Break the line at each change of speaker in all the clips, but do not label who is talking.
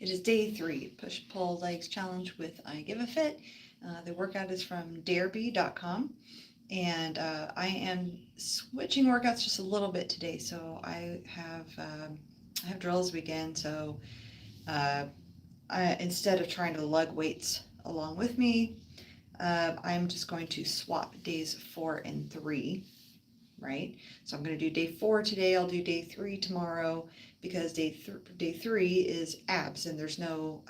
It is day 3, Push Pull Legs Challenge with I Give a Fit. The workout is from dareby.com, and I am switching workouts just a little bit today. So I have drills weekend, so instead of trying to lug weights along with me, I'm just going to swap days 4 and 3. Right? So I'm going to do day 4 today. I'll do day 3 tomorrow, because day 3 is abs, and there's no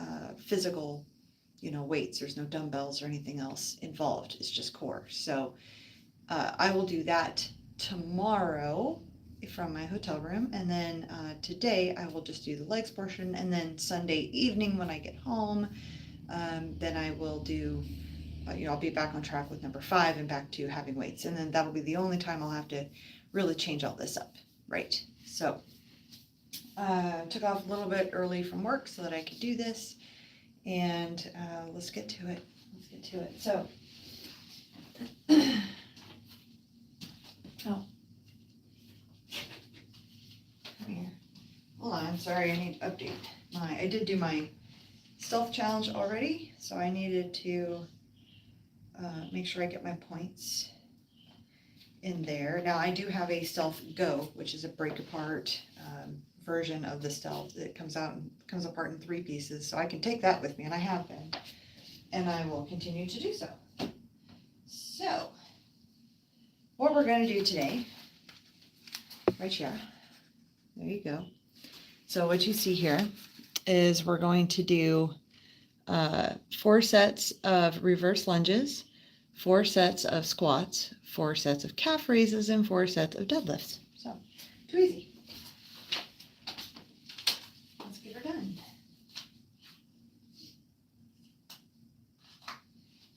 physical, weights. There's no dumbbells or anything else involved. It's just core. So I will do that tomorrow from my hotel room, and then today I will just do the legs portion, and then Sunday evening when I get home, then I will do I'll be back on track with number 5 and back to having weights. And then that'll be the only time I'll have to really change all this up. Right. So took off a little bit early from work so that I could do this. And let's get to it. So, oh, come here. Hold on. Sorry, I need to update I did do my stealth challenge already. So I needed to make sure I get my points in there. Now I do have a stealth go, which is a break apart version of the stealth. It comes apart in 3 pieces, so I can take that with me, and I have been, and I will continue to do so. So what we're going to do today, right here, there you go. So what you see here is we're going to do 4 sets of reverse lunges, 4 sets of squats, 4 sets of calf raises, and 4 sets of deadlifts. So, too easy. Let's get her done.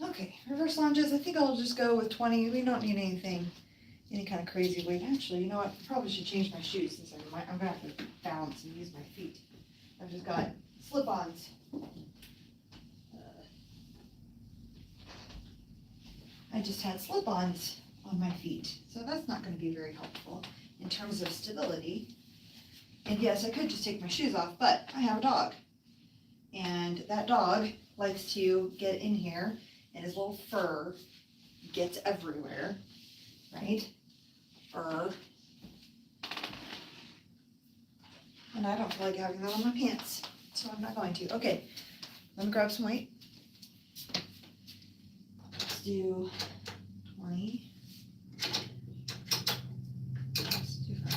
Okay, reverse lunges. I think I'll just go with 20. We don't need any kind of crazy weight. Actually, you know what? I probably should change my shoes, since I'm going to have to balance and use my feet. I've just got slip-ons. I just had slip-ons on my feet, so that's not going to be very helpful in terms of stability. And yes, I could just take my shoes off, but I have a dog, and that dog likes to get in here, and his little fur gets everywhere, right? Fur. And I don't feel like having that on my pants, so I'm not going to. Okay, let me grab some weight. Let's do 20. Let's do 5.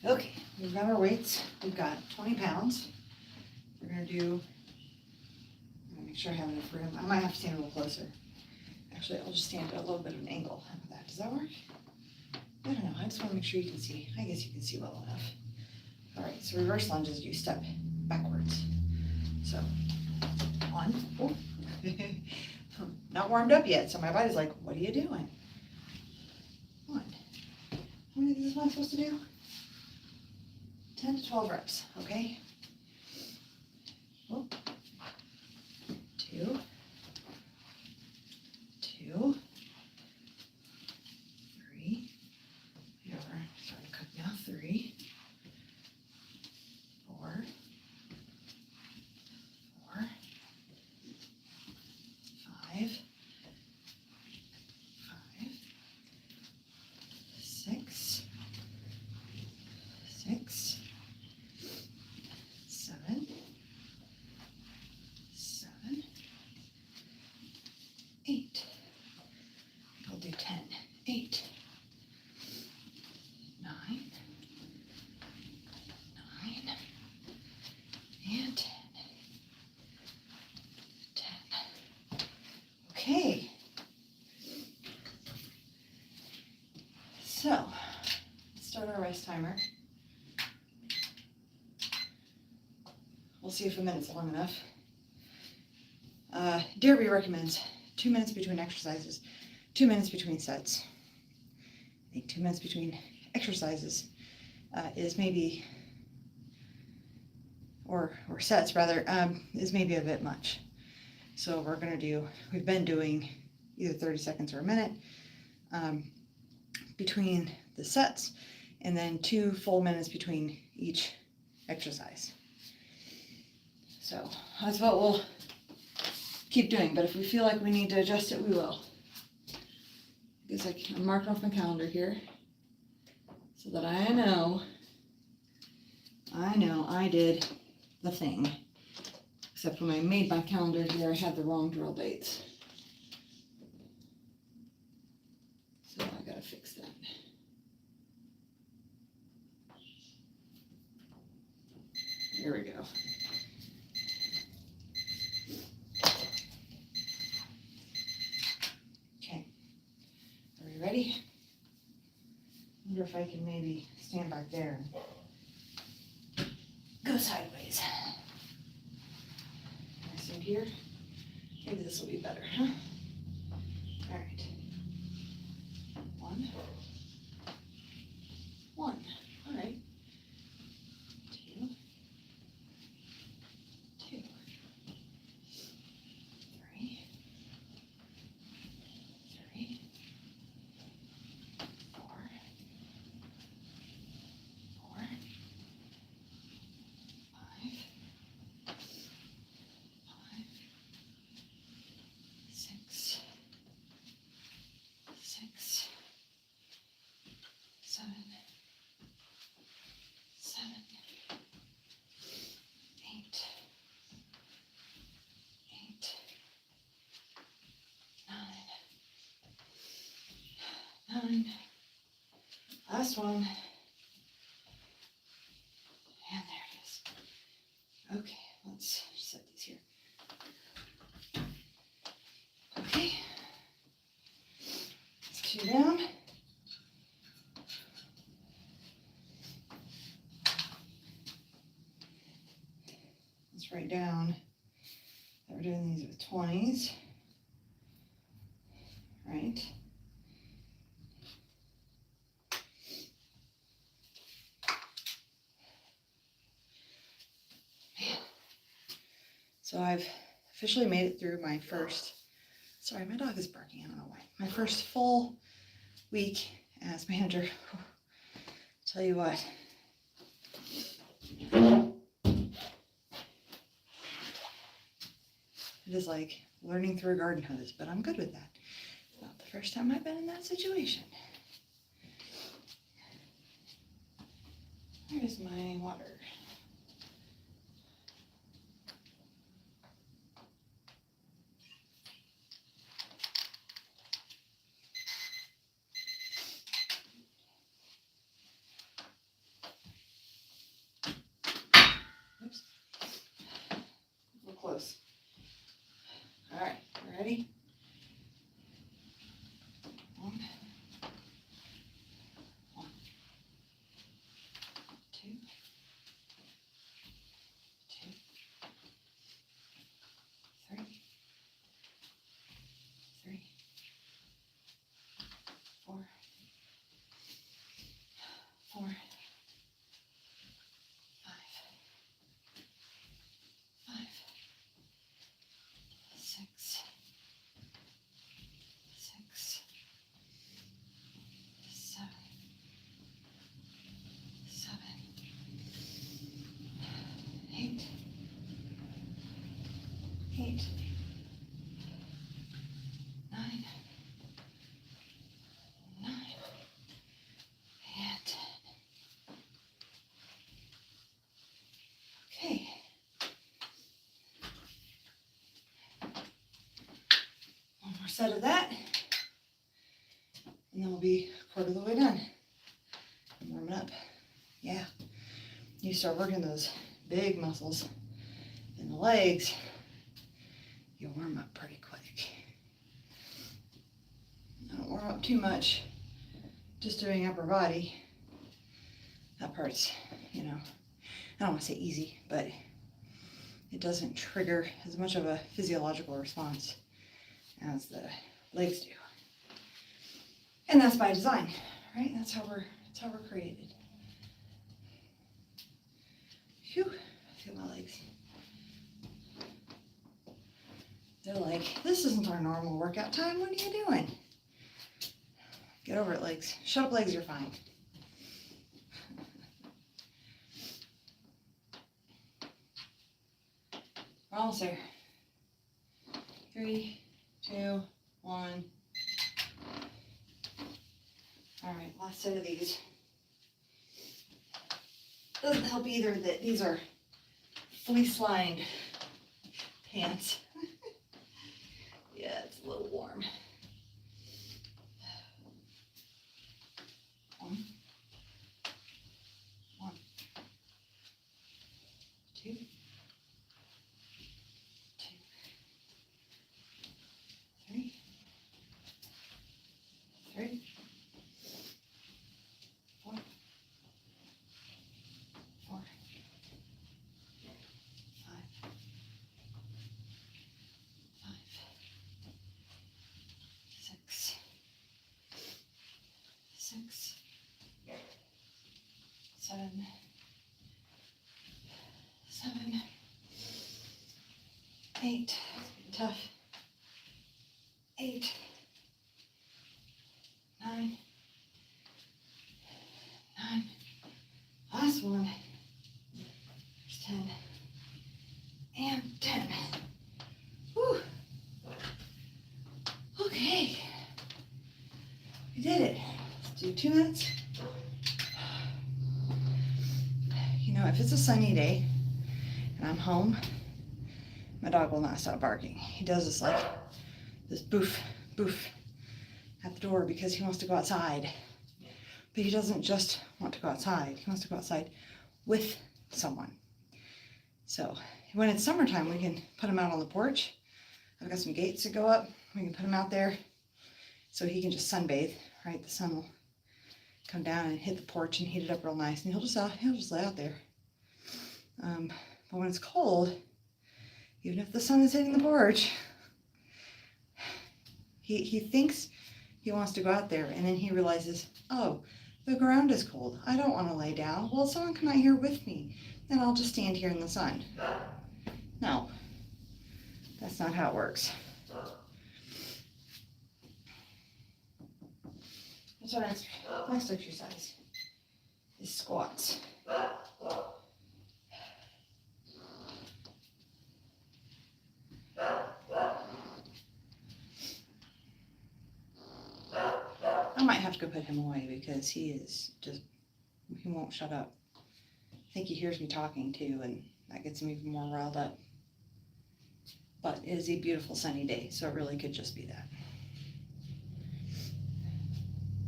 Okay, we've got our weights. We've got 20 pounds. We're going to do, I'm going to make sure I have enough room. I might have to stand a little closer. Actually, I'll just stand at a little bit of an angle. How about that? Does that work? I don't know. I just want to make sure you can see. I guess you can see well enough. All right, so reverse lunges, you step backwards. So, 1. Oh. Not warmed up yet, so my body's like, what are you doing? 1. How many of these am I supposed to do? 10 to 12 reps, okay? Oh. 2. 2. 3. Over. Starting to cook now. 3. 4. 4. 5. 5. 6. 6. 7. 7. 8. I'll do 10. 8. 9. 9. And 10. 10. Okay. So, let's start our rest timer. We'll see if a minute's long enough. Derby recommends 2 minutes between exercises, 2 minutes between sets. I think 2 minutes between exercises is maybe, or sets rather, is maybe a bit much. So we've been doing either 30 seconds or a minute between the sets, and then 2 full minutes between each exercise. So that's what we'll keep doing, but if we feel like we need to adjust it, we will. I guess I'm marking off my calendar here so that I know I did the thing. Except when I made my calendar here, I had the wrong drill dates. So I gotta fix that. There we go. Okay, are we ready? I wonder if I can maybe stand back there and go sideways. I stand here. Maybe this will be better, huh? All right. 1. All right. 2. 2. 3. 3. 4. 4. 5. 6. 6. 7. 7. 8. 8. 9. 9. Last one. And there it is. Okay, let's set these here. Okay. Let's 2 down. Let's write down that we're doing these with 20s. Right? So I've officially made it through my first, sorry, my dog is barking, I don't know why. My first full week as manager. Tell you what. It is like learning through a garden hose, but I'm good with that. It's not the first time I've been in that situation. Where's my water? Oops. A little close. All right, ready? 1. 1. 2. 2. 3. 3. 4. 4. 5. 5. 6. 6. 7. 7. 8. 8. 9. 9. And 10. Okay. One more set of that. And then we'll be a quarter of the way done. Warm up. Yeah. You start working those big muscles in the legs, you'll warm up pretty quick. Don't warm up too much just doing upper body. That part's, I don't want to say easy, but it doesn't trigger as much of a physiological response as the legs do. And that's by design, right? That's how we're created. Phew, I feel my legs. They're like, this isn't our normal workout time. What are you doing? Get over it, legs. Shut up, legs. You're fine. We're almost there. 3, 2, 1. All right, last set of these. Doesn't help either that these are fleece-lined pants. Yeah, it's a little warm. 1, 2, 2, 3, 3, 4, 4, 5, 6, 6, 7, 7, 8. Tough. 8, 9, 9. Last one. 10 and 10. Whew. Okay. We did it. Let's do 2 minutes. You know, if it's a sunny day and I'm home, my dog will not stop barking. He does this like this boof, boof at the door because he wants to go outside. But he doesn't just want to go outside. He wants to go outside with someone. So when it's summertime, we can put him out on the porch. I've got some gates to go up. We can put him out there so he can just sunbathe, right? The sun will come down and hit the porch and heat it up real nice. And he'll just lay out there. But when it's cold, even if the sun is hitting the porch, he thinks he wants to go out there, and then he realizes, oh, the ground is cold. I don't want to lay down. Well, someone come out here with me, then I'll just stand here in the sun. No, that's not how it works. That's our next exercise is squats. I might have to go put him away because he won't shut up. I think he hears me talking too, and that gets him even more riled up. But it is a beautiful sunny day, so it really could just be that.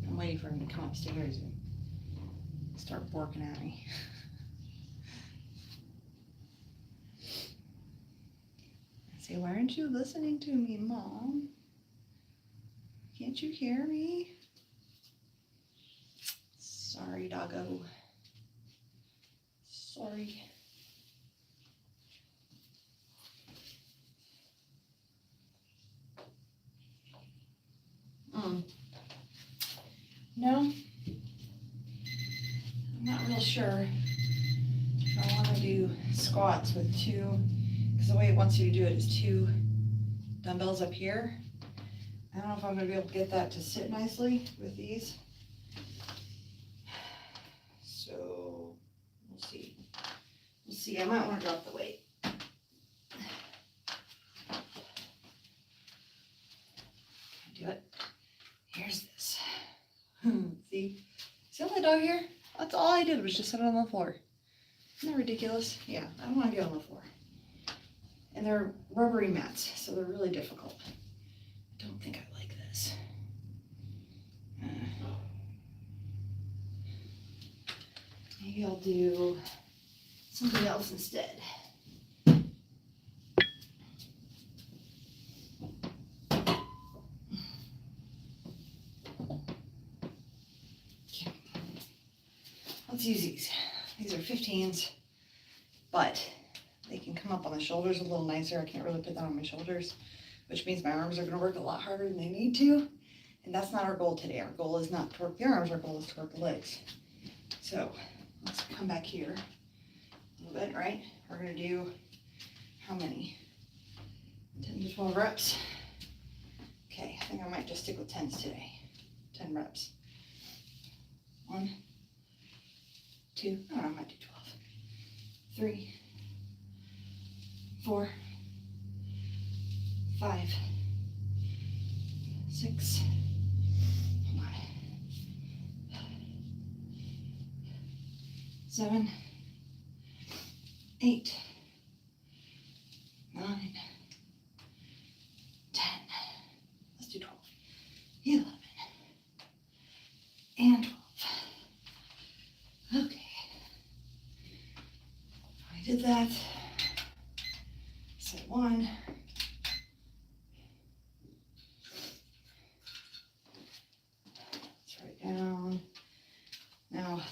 I'm waiting for him to come upstairs and start barking at me. I say, why aren't you listening to me, Mom? Can't you hear me? Sorry, doggo. Sorry. No, I'm not real sure if I want to do squats with 2, because the way it wants you to do it is 2 dumbbells up here. I don't know if I'm going to be able to get that to sit nicely with these. So we'll see. We'll see. I might want to drop the weight. Do it. Here's this. See the dog here? That's all I did was just sit it on the floor. Isn't that ridiculous? Yeah, I don't want to get on the floor. And they're rubbery mats, so they're really difficult. I don't think I like this. Maybe I'll do something else instead. Let's use these. These are 15s, but they can come up on the shoulders a little nicer. I can't really put that on my shoulders, which means my arms are going to work a lot harder than they need to. And that's not our goal today. Our goal is not to work the arms. Our goal is to work the legs. So let's come back here a little bit, right? We're going to do how many? 10 to to 12 reps. Okay, I think I might just stick with 10s today. 10 reps. 1, 2, I might do 12. 3, 4, 5, 6, hold on, 7, 8, 9, 10. Let's do 12. 11 and 12. Okay. I did that. Set 1. Let's write down. Now,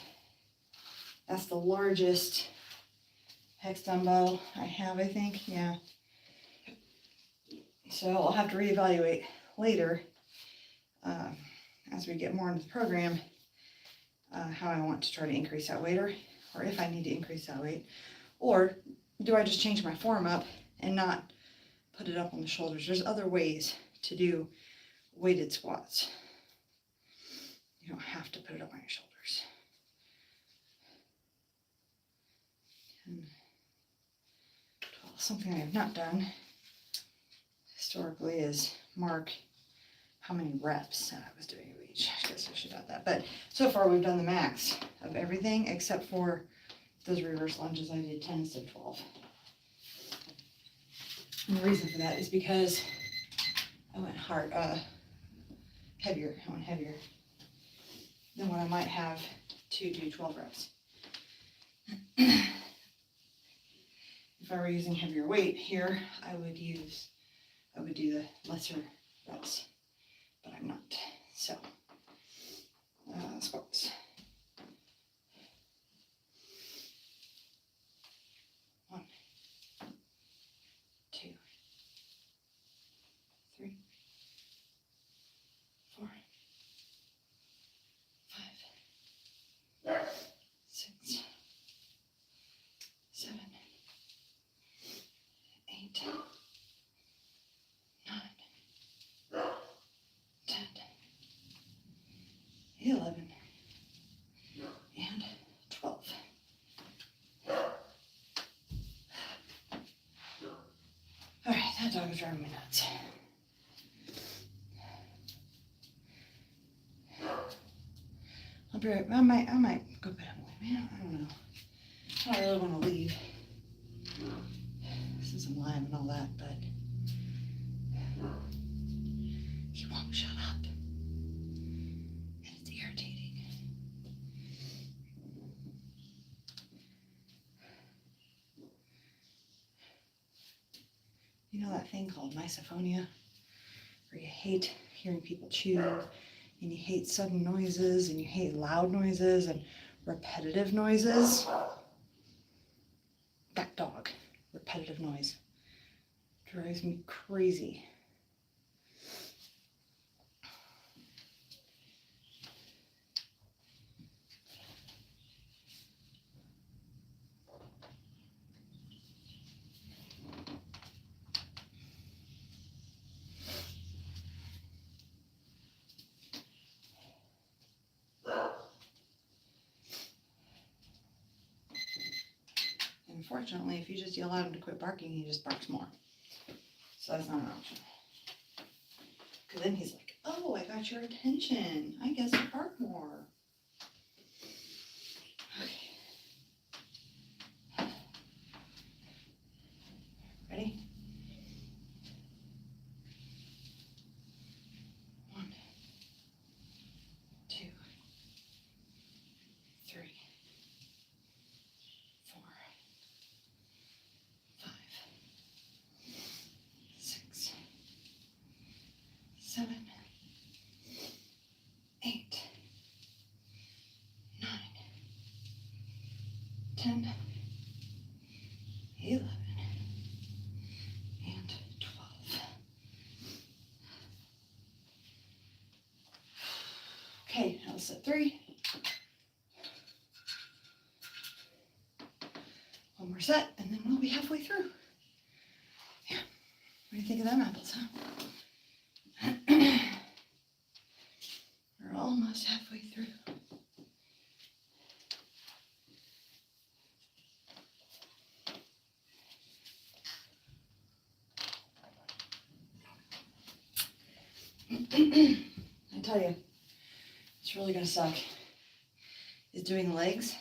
that's the largest hex dumbbell I have, I think. Yeah. So I'll have to reevaluate later as we get more into the program how I want to try to increase that weight, or if I need to increase that weight, or do I just change my form up and not put it up on the shoulders? There's other ways to do weighted squats. You don't have to put it up on your shoulders. 10, 12. Something I have not done historically is mark how many reps I was doing of each. I guess I should add that. But so far we've done the max of everything except for those reverse lunges. I did 10 instead of 12. And the reason for that is because I went heavier. I went heavier than what I might have to do 12 reps. If I were using heavier weight here, I would do the lesser reps, but I'm not. So, squats. 1, 2, 3, 4, 5, 6, 7, 8, 9, 10, 11, and 12. All right, that dog is driving me nuts. I'll be right. I might go back. Man, I don't know. I don't really want to leave. Since I'm live and all that, but he won't shut up. And it's irritating. You know that thing called misophonia? Where you hate hearing people chew, and you hate sudden noises, and you hate loud noises and repetitive noises? That dog. Repetitive noise. Drives me crazy. Unfortunately, if you just yell at him to quit barking, he just barks more. So that's not an option. Because then he's like, oh, I got your attention. I guess I'll bark more. Okay. Ready? 1, 2, 3, 4, 5, 6, 7, 8, 9, 10, 11, and 12. Okay, now set 3. One more set, and then we'll be halfway through. Yeah, do you think of them apples, huh? We're almost halfway through. I tell you, it's really gonna suck is doing legs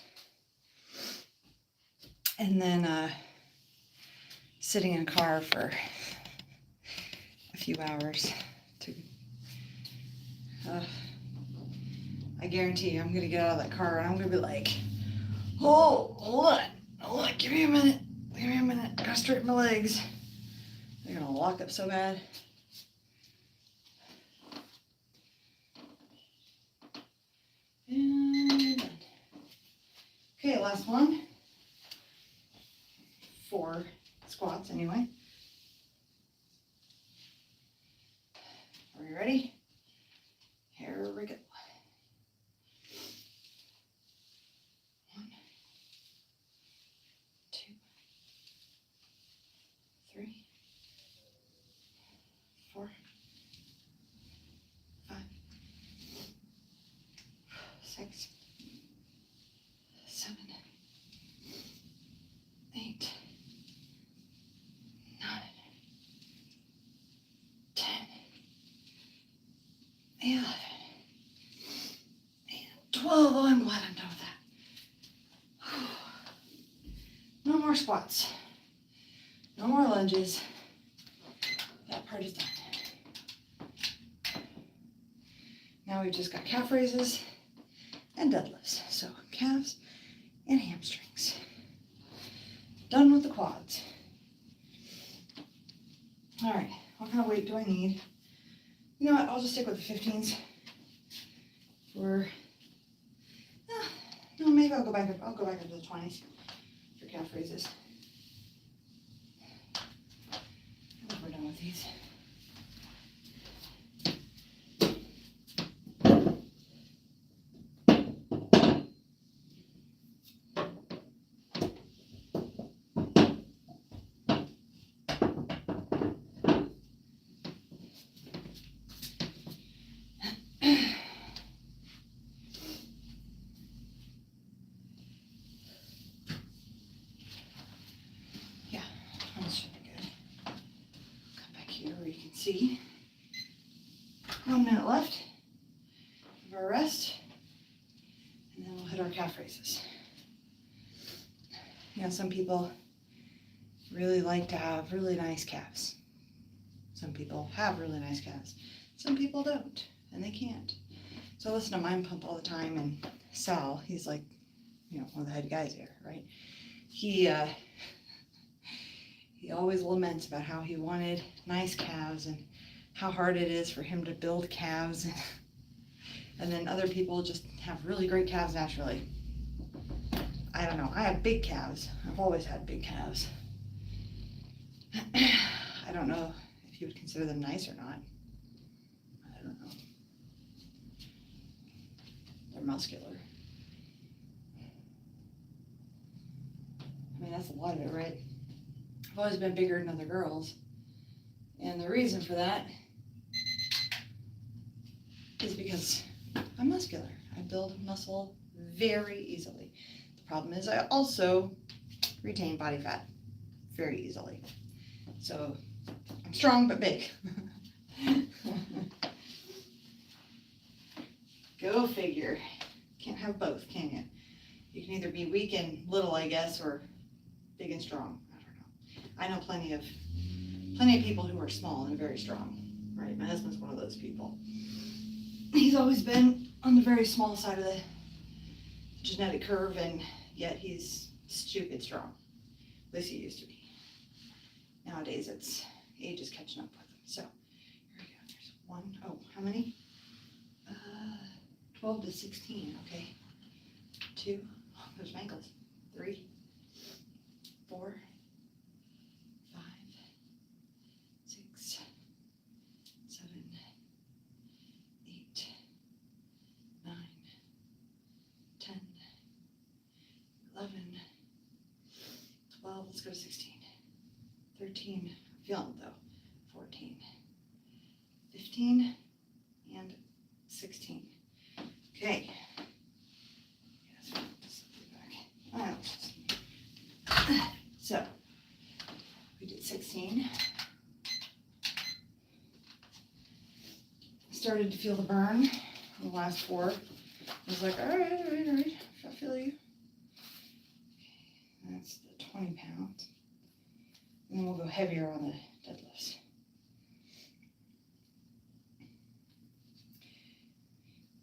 and then sitting in a car for a few hours to I guarantee you I'm gonna get out of that car and I'm gonna be like, oh, hold on, give me a minute, I gotta straighten my legs. They're gonna lock up so bad. And done. Okay, last one. 4 squats anyway. Are we ready? Here we go. 1, 2, 3, 4, 5, 6, 7, 8, 9, 10, 11, and 12. Oh, I'm glad I'm done with that. No more squats. No more lunges. That part is done. Now we've just got calf raises and deadlifts. So calves and hamstrings. Done with the quads. All right, what kind of weight do I need? You know what, I'll just stick with the 15s. No, maybe I'll go back up to the 20s for calf raises. I think we're done with these. See, 1 minute left of our rest, and then we'll hit our calf raises. You know, some people really like to have really nice calves. Some people have really nice calves. Some people don't, and they can't. So I listen to Mind Pump all the time, and Sal, he's like, you know, one of the head guys here, right? He always laments about how he wanted nice calves and how hard it is for him to build calves. And then other people just have really great calves naturally. I don't know. I have big calves. I've always had big calves. I don't know if you would consider them nice or not. I don't know. They're muscular. I mean, that's a lot of it, right? I've always been bigger than other girls. And the reason for that is because I'm muscular. I build muscle very easily. The problem is I also retain body fat very easily. So I'm strong but big. Go figure. Can't have both, can you? You can either be weak and little, I guess, or big and strong. I know plenty of people who are small and very strong, right? My husband's one of those people. He's always been on the very small side of the genetic curve, and yet he's stupid strong. At least he used to be. Nowadays, age is catching up with him. So here we go. There's 1. Oh, how many? 12 to 16. Okay. 2. Oh, there's my ankles. 3, 4. 11, 12, let's go to 16, 13, I'm feeling it though, 15 and 16. Okay. So we did 16. Started to feel the burn on the last 4. I was like, all right, I feel you. Okay, that's the 20 pounds. And then we'll go heavier on the deadlifts.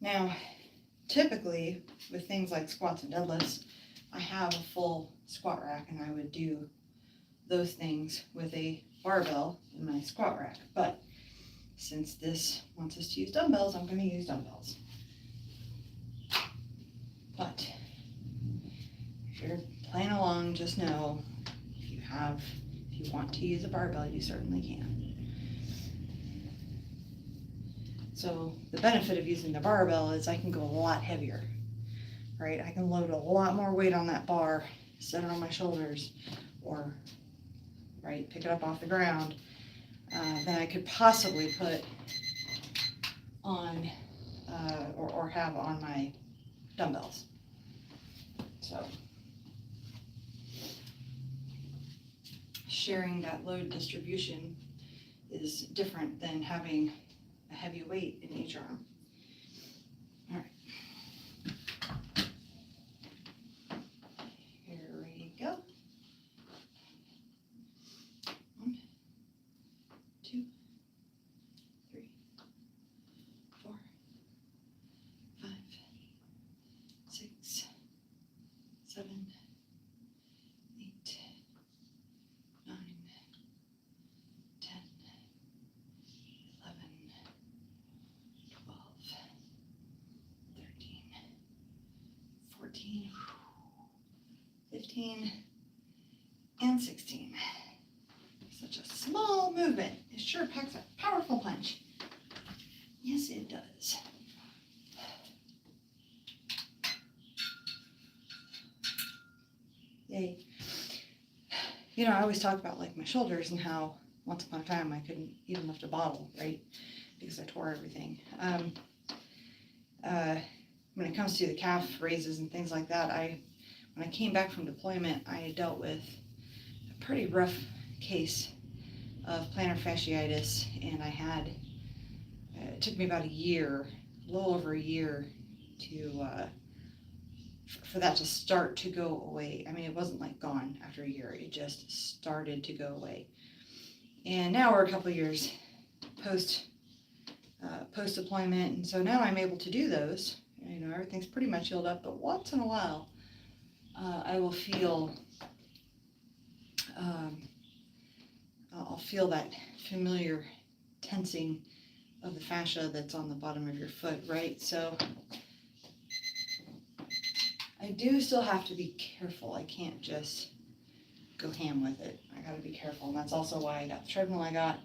Now, typically with things like squats and deadlifts, I have a full squat rack and I would do those things with a barbell in my squat rack. But since this wants us to use dumbbells, I'm going to use dumbbells. But if you're playing along, just know if you want to use a barbell, you certainly can. So the benefit of using the barbell is I can go a lot heavier, right? I can load a lot more weight on that bar, set it on my shoulders, or right, pick it up off the ground than I could possibly put on or have on my dumbbells. So sharing that load distribution is different than having a heavy weight in each arm. All right. Here we go. 1, 2, 3, 4, 5, 6, 7, 8, 9, 10, 11, 12, 13, 14, 15, and 16. Such a small movement. It sure packs a powerful punch. Yes, it does. Yay. You know, I always talk about like my shoulders and how once upon a time I couldn't even lift a bottle, right? Because I tore everything. When it comes to the calf raises and things like that, when I came back from deployment, I had dealt with a pretty rough case of plantar fasciitis, and I had, it took me about a year, a little over a year to, for that to start to go away. I mean, it wasn't like gone after a year, it just started to go away. And now we're a couple of years post deployment, and so now I'm able to do those. You know, everything's pretty much healed up, but once in a while, I will feel, I'll feel that familiar tensing of the fascia that's on the bottom of your foot, right? So I do still have to be careful. I can't just go ham with it. I gotta be careful, and that's also why I got the treadmill I got,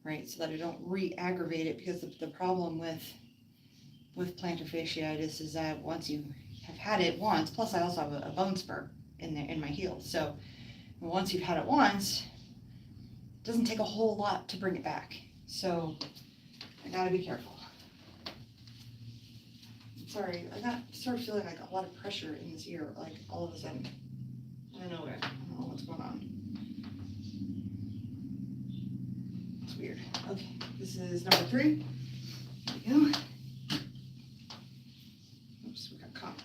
right? So that I don't re-aggravate it, because the problem with plantar fasciitis is that once you have had it once, plus I also have a bone spur in my heel. So once you've had it once, it doesn't take a whole lot to bring it back. So I gotta be careful. Sorry, I got sort of feeling like a lot of pressure in this ear, like all of a sudden. I don't know what's going on. It's weird. Okay, this is number 3. Here we go. Oops, we got caught.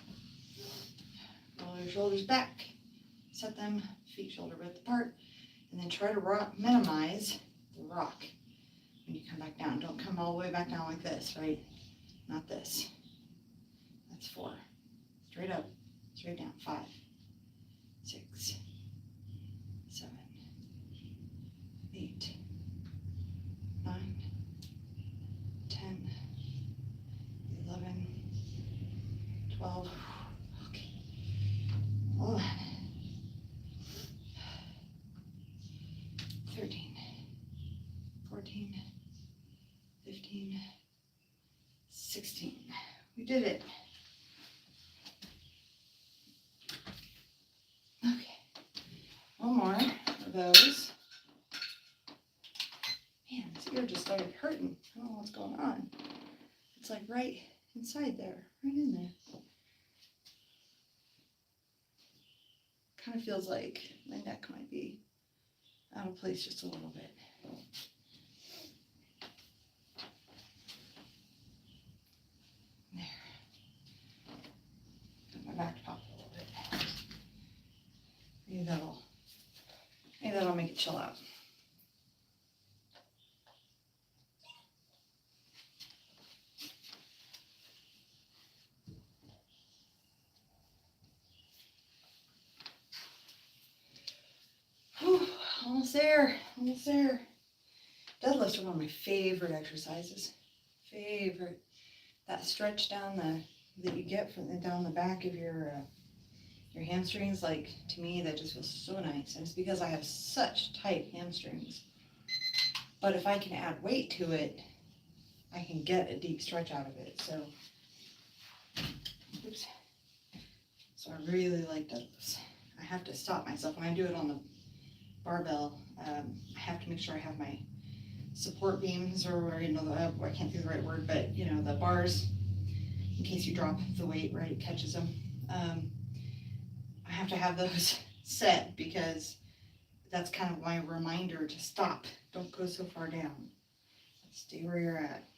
Roll your shoulders back. Set them feet shoulder width apart, and then try to minimize the rock when you come back down. Don't come all the way back down like this, right? Not this. That's 4. Straight up, straight down. 5, 6, 7, 8, 9, 10, 11, 12. Okay. 11, 13, 14, 15, 16. We did it. Okay. One more of those. Man, this here just started hurting. I don't know what's going on. It's like right inside there, right in there. Kind of feels like my neck might be out of place just a little bit. There. Got my back to pop a little bit. Maybe that'll make it chill out. Whew, almost there, almost there. Deadlifts are one of my favorite exercises. Favorite. That stretch down that you get from down the back of your hamstrings, like, to me, that just feels so nice. And it's because I have such tight hamstrings. But if I can add weight to it, I can get a deep stretch out of it. So, oops. So I really like deadlifts. I have to stop myself when I do it on the barbell. I have to make sure I have my support beams, or I can't do the right word, but the bars, in case you drop the weight, right, it catches them. I have to have those set because that's kind of my reminder to stop. Don't go so far down. Stay where you're at.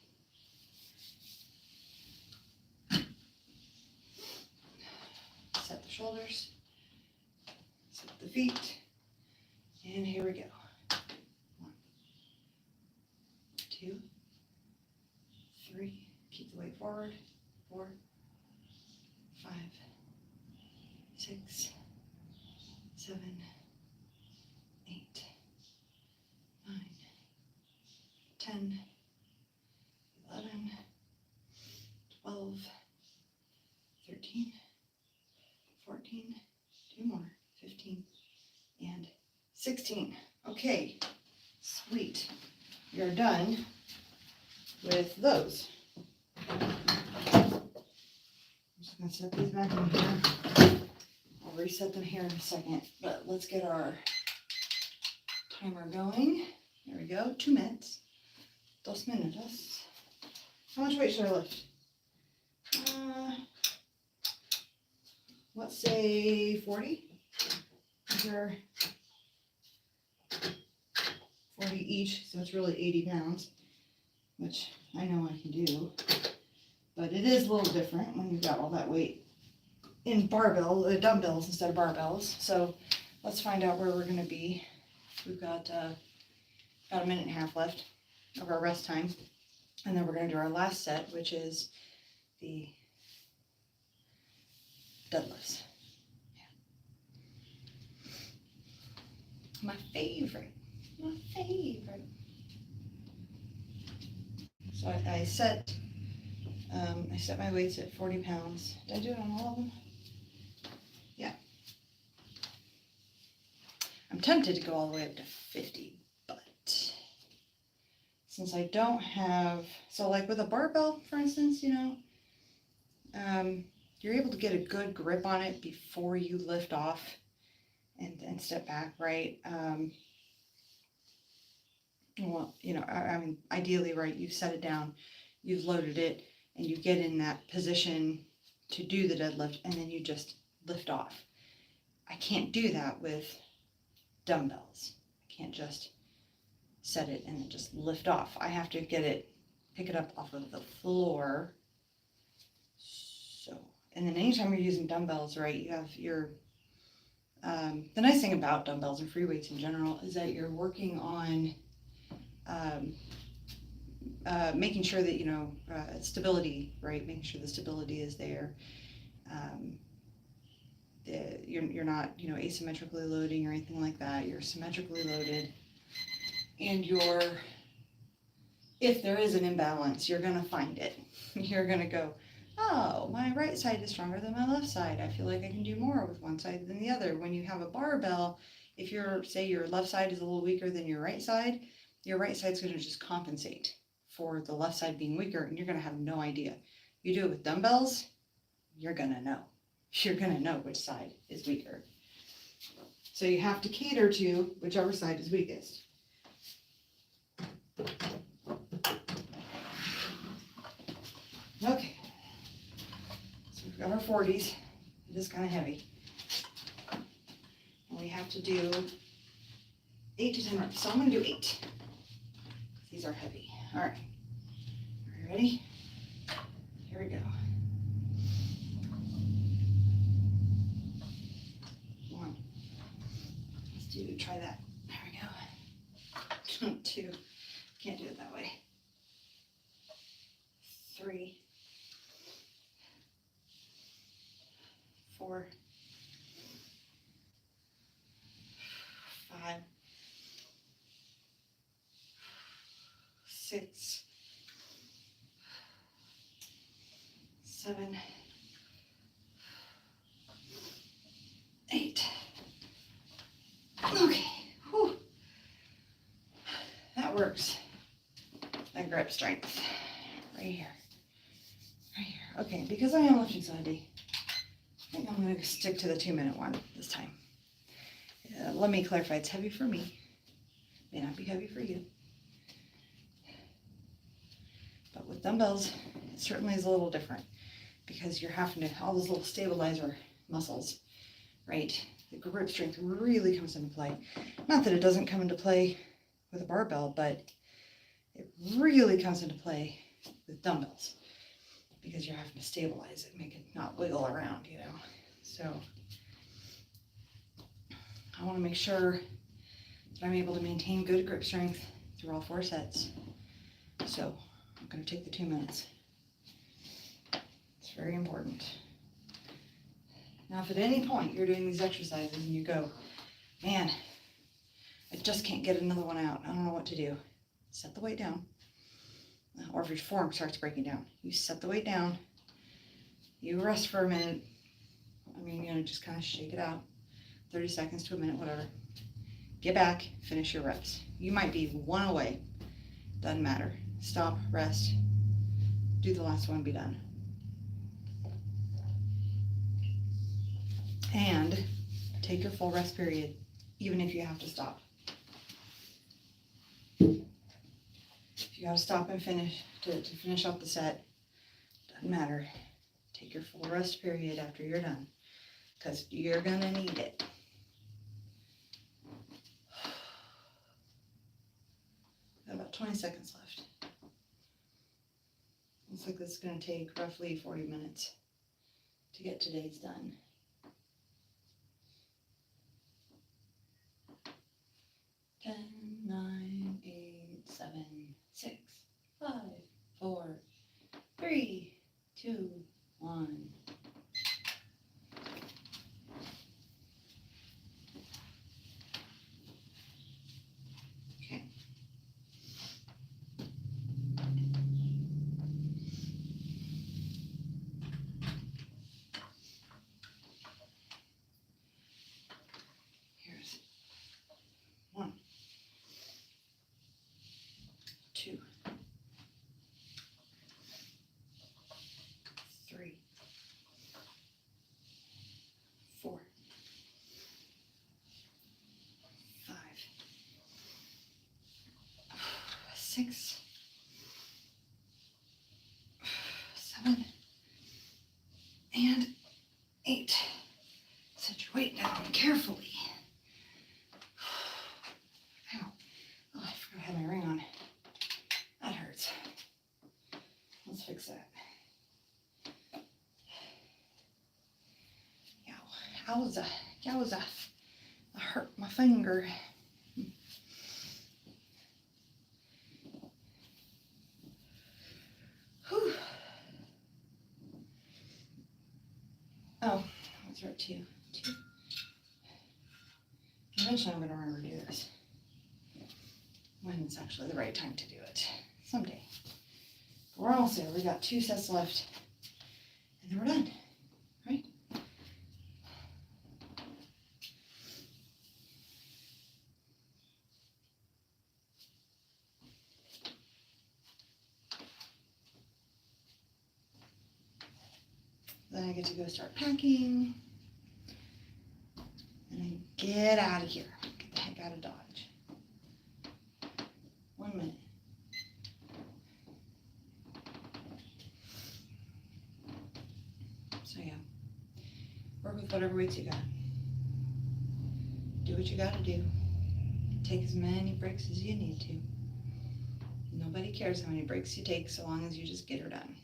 Set the shoulders, set the feet, and here we go. 1, 2, 3, keep the weight forward, 4, 5, 6, 7, 8, 9, 10, 11, 12, 13, 14, 2 more, 15, and 16. Okay, sweet. You're done with those. I'm just going to set these back in here. I'll reset them here in a second, but let's get our timer going. There we go, 2 minutes. 2 minutos. How much weight should I lift? Let's say 40. They're 40 each, so it's really 80 pounds, which I know I can do. But it is a little different when you've got all that weight in dumbbells instead of barbells. So let's find out where we're going to be. We've got about 1.5 minutes left of our rest time, and then we're going to do our last set, which is the deadlifts. Yeah. My favorite. So I set my weights at 40 pounds. Did I do it on all of them? Yeah. I'm tempted to go all the way up to 50, but since I don't have, so like with a barbell, for instance, you're able to get a good grip on it before you lift off and step back, right? Well, I mean, ideally, right, you've set it down, you've loaded it, and you get in that position to do the deadlift, and then you just lift off. I can't do that with dumbbells. I can't just set it and then just lift off. I have to pick it up off of the floor. So, and then anytime you're using dumbbells, right, you have your, the nice thing about dumbbells and free weights in general is that you're working on making sure that, stability, right, making sure the stability is there. You're not, asymmetrically loading or anything like that. You're symmetrically loaded, and if there is an imbalance, you're going to find it. You're going to go, oh, my right side is stronger than my left side. I feel like I can do more with one side than the other. When you have a barbell, if say your left side is a little weaker than your right side's going to just compensate for the left side being weaker, and you're going to have no idea. You do it with dumbbells, you're going to know. You're going to know which side is weaker. So you have to cater to whichever side is weakest. Okay. So we've got our 40s. It is kind of heavy. And we have to do 8 to 10 reps. So I'm going to do 8. These are heavy. All right. Are you ready? Here we go. 1. Let's try that. There we go. 2. Can't do it that way. 3. 4. 5. 6. 7. 8. Okay. Whew. That works. That grip strength. Right here. Right here. Okay, because I am lifting so heavy, I think I'm going to stick to the 2-minute one this time. Let me clarify, it's heavy for me. May not be heavy for you. But with dumbbells, it certainly is a little different because you're having to, all those little stabilizer muscles, right? The grip strength really comes into play. Not that it doesn't come into play with a barbell, but it really comes into play with dumbbells because you're having to stabilize it, make it not wiggle around, you know. So I want to make sure that I'm able to maintain good grip strength through all 4 sets. So I'm going to take the 2 minutes. It's very important. Now, if at any point you're doing these exercises and you go, man, I just can't get another one out, I don't know what to do, set the weight down. Or if your form starts breaking down, you set the weight down, you rest for a minute. I mean, you know, just kind of shake it out, 30 seconds to a minute, whatever. Get back, finish your reps. You might be 1 away, doesn't matter. Stop, rest, do the last one, be done. And take your full rest period, even if you have to stop. If you gotta stop and finish, to finish up the set, doesn't matter. Take your full rest period after you're done, because you're gonna need it. Got about 20 seconds left. Looks like this is gonna take roughly 40 minutes to get today's done. 10, 9, 8, 7, 6, 5, 4, 3, 2, 1. Okay. Here's 1, 2, 3, 4, 5, 6, 7, and 8. Set your weight down carefully. Ow. Oh, I forgot I had my ring on. That hurts. Let's fix that. Yowza. Yowza. I hurt my finger. Whew. Oh, let's hurt 2. Eventually I'm going to remember to do this. When it's actually the right time to do it. Someday. But we're almost there. We got 2 sets left. And then we're done. Right? Then I get to go start packing. And then get out of here. Get the heck out of Dodge. 1 minute. with whatever weights you got. Do what you gotta do. Take as many breaks as you need to. Nobody cares how many breaks you take so long as you just get her done.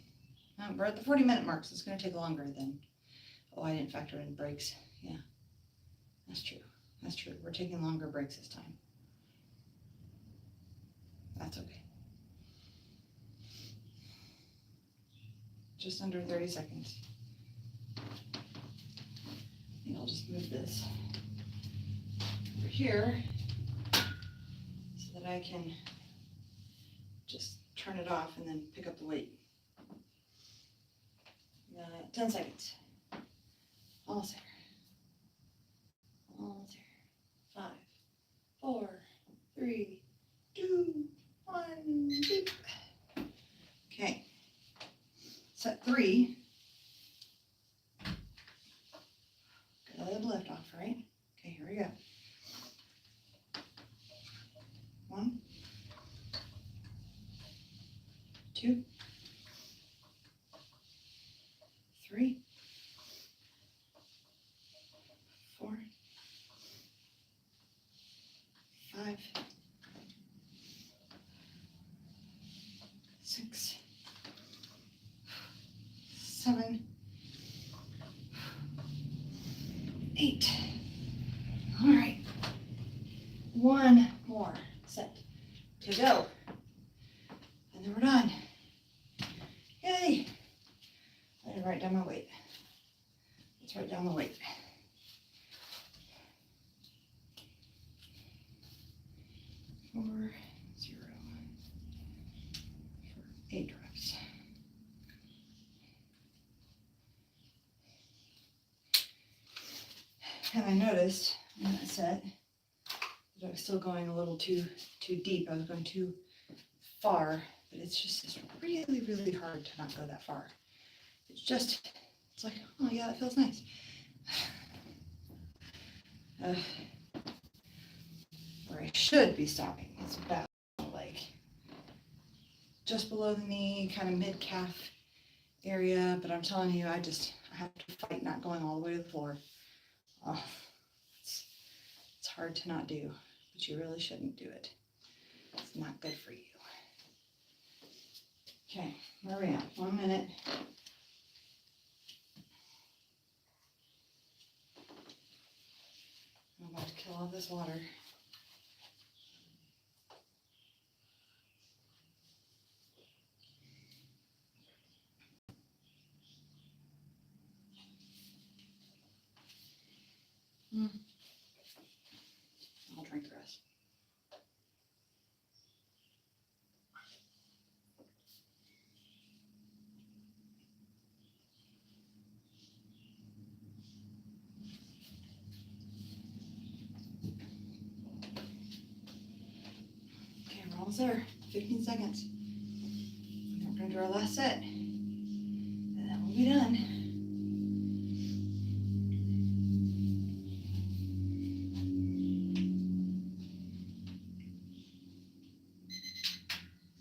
Now, we're at the 40-minute mark, so it's going to take longer than, oh, I didn't factor in breaks. Yeah, that's true. That's true. We're taking longer breaks this time. That's okay. Just under 30 seconds. I think I'll just move this over here so that I can just turn it off and then pick up the weight. 10 seconds. Almost there. Almost there. 5, 4, 3, 2, 1, beep. Okay. Set 3. Gotta let the lift off, right? Okay, here we go. 1, 2, 3, 4, 5, 6, 7, 8. All right. One more set to go. And then we're done. Yay. I didn't write down my weight. Let's write down the weight. 4, 0 for 8 reps. And I noticed in that set that I was still going a little too deep. I was going too far, but it's really, really hard to not go that far. It's like, oh yeah, that feels nice. Where I should be stopping is about like just below the knee, kind of mid-calf area, but I'm telling you, I have to fight not going all the way to the floor. Oh, it's hard to not do, but you really shouldn't do it. It's not good for you. Okay, where are we at? 1 minute. I'm about to kill all this water. I'll drink the rest. Okay, we're almost there. 15 seconds. And we're going to do our last set. And then we'll be done.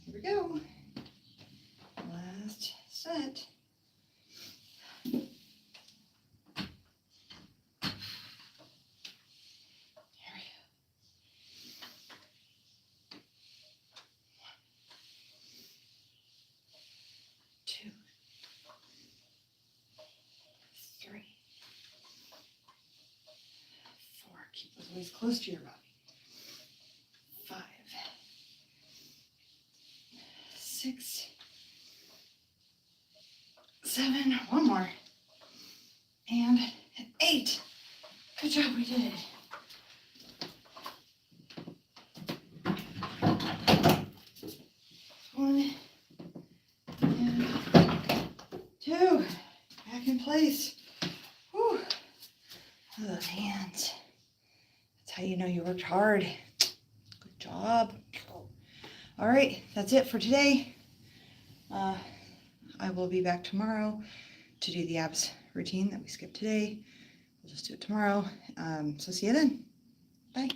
Here we go. Last set. Keep those weights close to your body. 5, 6, 7, one more, and 8. Good job, we did it. One and 2. Back in place. Whew. Those hands. That's how you know you worked hard. Good job. All right, that's it for today. I will be back tomorrow to do the abs routine that we skipped today. We'll just do it tomorrow. So see you then. Bye.